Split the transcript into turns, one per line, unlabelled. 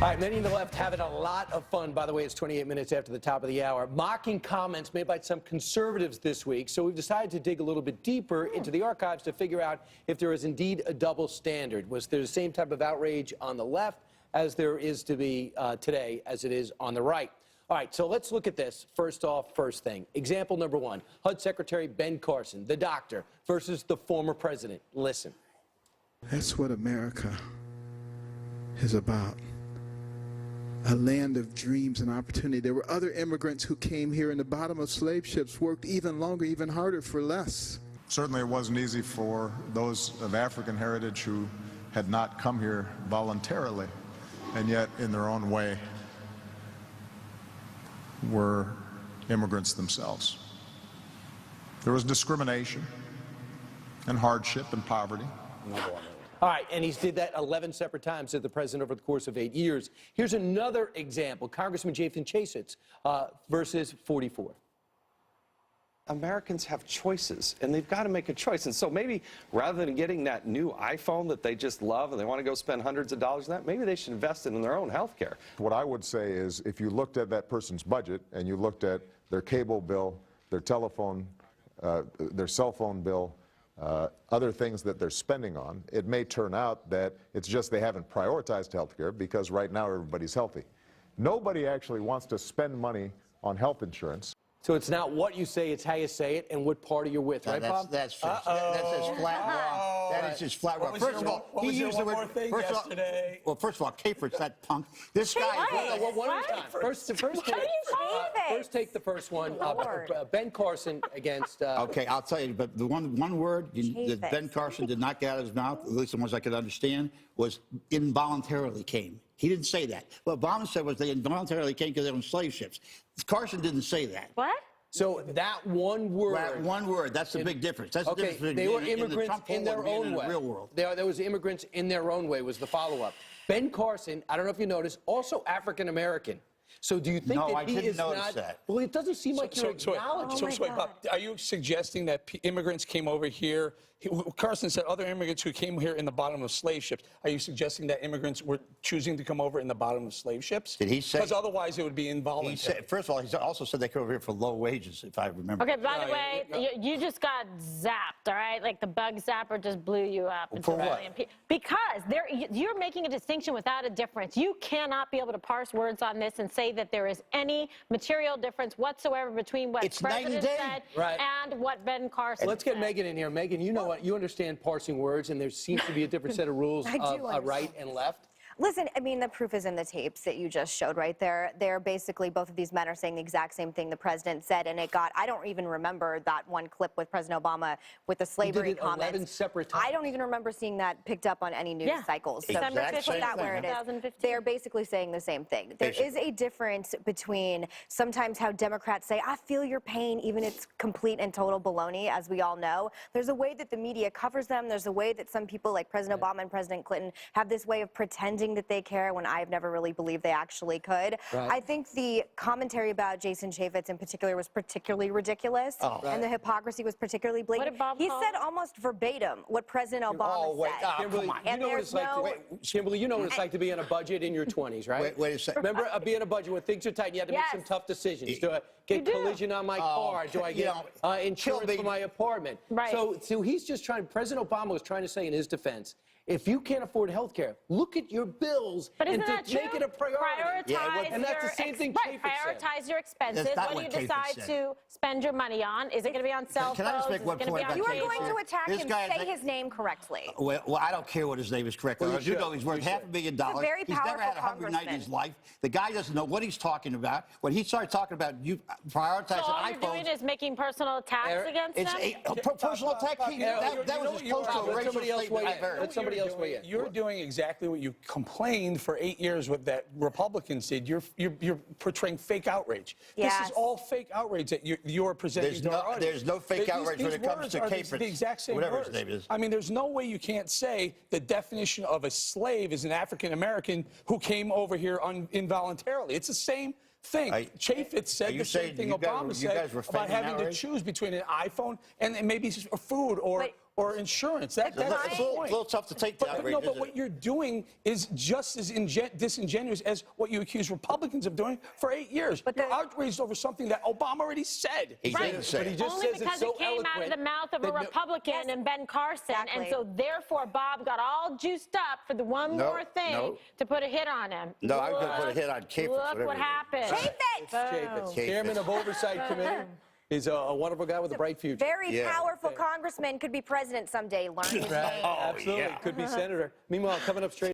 All right, many in the left having a lot of fun. By the way, it's 28 minutes after the top of the hour. Mocking comments made by some conservatives this week. So we've decided to dig a little bit deeper into the archives to figure out if there is indeed a double standard. Was there the same type of outrage on the left as there is to be today as it is on the right? All right, so let's look at this. First off, first thing. Example number one, HUD Secretary Ben Carson, the doctor, versus the former president. Listen.
That's what America is about. A land of dreams and opportunity. There were other immigrants who came here in the bottom of slave ships, worked even longer, even harder for less.
Certainly it wasn't easy for those of African heritage who had not come here voluntarily, and yet in their own way were immigrants themselves. There was discrimination and hardship and poverty.
All right, and he's did that 11 separate times, said the president, over the course of 8 years. Here's another example, Congressman Jathan Chasitz versus 44.
Americans have choices, and they've got to make a choice. And so maybe rather than getting that new iPhone that they just love and they want to go spend hundreds of dollars on that, maybe they should invest it in their own health care.
What I would say is if you looked at that person's budget and you looked at their cable bill, their telephone, their cell phone bill, other things that they're spending on, it may turn out that it's just they haven't prioritized health care because right now everybody's healthy. Nobody actually wants to spend money on health insurance.
So it's not what you say, it's how you say it and what party you're with, right, Bob?
That's just flat wrong. That is just flat wrong. First of all, he used the word yesterday. Well, first of all, Caper's that punk. This guy.
Well, one at a time. First take the first one. Ben Carson against.
Okay, I'll tell you, but the one word that Ben Carson did not get out of his mouth, at least the ones I could understand, was involuntarily came. He didn't say that. What Obama said was they involuntarily came because they were on slave ships. Carson didn't say that.
What?
So that one word.
That one word, that's the big difference. That's the difference between
they were immigrants in their own
and
way.
The real world.
There was immigrants in their own way was the follow-up. Ben Carson, I don't know if you noticed, also African-American. So do you think that he is not?
That.
Well, it doesn't seem like you're acknowledging.
So, Bob, are you suggesting that immigrants came over here? Carson said other immigrants who came here in the bottom of slave ships. Are you suggesting that immigrants were choosing to come over in the bottom of slave ships?
Did he say?
Because otherwise it would be involuntary.
He said, first of all, he also said they came over here for low wages, if I remember.
Okay, by the way, you just got zapped, all right? Like the bug zapper just blew you up.
For what?
Because you're making a distinction without a difference. You cannot be able to parse words on this and say that there is any material difference whatsoever between what the president said and what Ben Carson
Let's get Megan in here. Megan, you know what? You understand parsing words, and there seems to be a different set of rules of right and left.
Listen, I mean, the proof is in the tapes that you just showed right there. They're basically, both of these men are saying the exact same thing the president said, and it got, I don't even remember that one clip with President Obama with the slavery comments.
11 separate times.
I don't even remember seeing that picked up on any news cycles. So
December
just put that where it is. They're basically saying the same thing. There is a difference between sometimes how Democrats say, I feel your pain, even if it's complete and total baloney, as we all know. There's a way that the media covers them. There's a way that some people like President Obama and President Clinton have this way of pretending that they care when I've never really believed they actually could. I think the commentary about Jason Chaffetz in particular was particularly ridiculous, and the hypocrisy was particularly blatant. He said almost verbatim what President Obama said.
Kimberly, you know what it's like Kimberly, you know what it's like to be on a budget in your 20s, right?
Wait a second.
Remember being on a budget when things are tight, you had to make some tough decisions. Do I get collision on my car? Do I get insurance for my apartment? So he's just trying, President Obama was trying to say in his defense, if you can't afford health care, look at your bills and make it a priority.
And
that's the same thing Chaffetz said.
Prioritize your expenses. What do you decide to spend your money on? Is it going to be on cell phones?
Can I just make one point about
You are going to attack him. Say his name correctly.
Well, I don't care what his name is correctly.
Well,
you know he's worth $500,000,000.
Very
He's never had a hungry night in his life. The guy doesn't know what he's talking about. When he started talking about you prioritizing
so all
iPhones.
You're doing is making personal attacks against him?
It's a personal attack. That was his close to a racial statement I've heard.
Let somebody else weigh in.
You're doing exactly what you complained for 8 years what that Republicans did. You're portraying fake outrage. This is all fake outrage that you're presenting to our audience.
There's no fake outrage when it comes to Capers.
The exact same
whatever
words.
his name is.
I mean, there's no way you can't say the definition of a slave is an African American who came over here involuntarily. It's the same thing. Chaffetz said the same thing Obama said about having to choose between an iPhone and maybe food or or insurance. That's
It's
the
a
point.
little tough to take that.
But, no, but what you're doing is just as disingenuous as what you accuse Republicans of doing for 8 years.
But
you're outraged over something that Obama already said.
He didn't say
But he
it.
just
Only
says
because
it's so
it came out of
eloquent
the mouth of a
that no-
Republican and Ben Carson.
Exactly.
And so therefore Bob got all juiced up for the one
No,
more thing
no.
to put a hit on him.
No, I was going to put a hit on Chaffetz.
Look
whatever
what
it is.
happened.
Chaffetz!
Chaffetz,
Chaffetz.
chairman of Oversight Committee. He's a wonderful guy with a bright future.
Very
Yeah.
powerful congressman, could be president someday. Learn his name.
Absolutely.
yeah.
Could be senator. Meanwhile, coming up straight.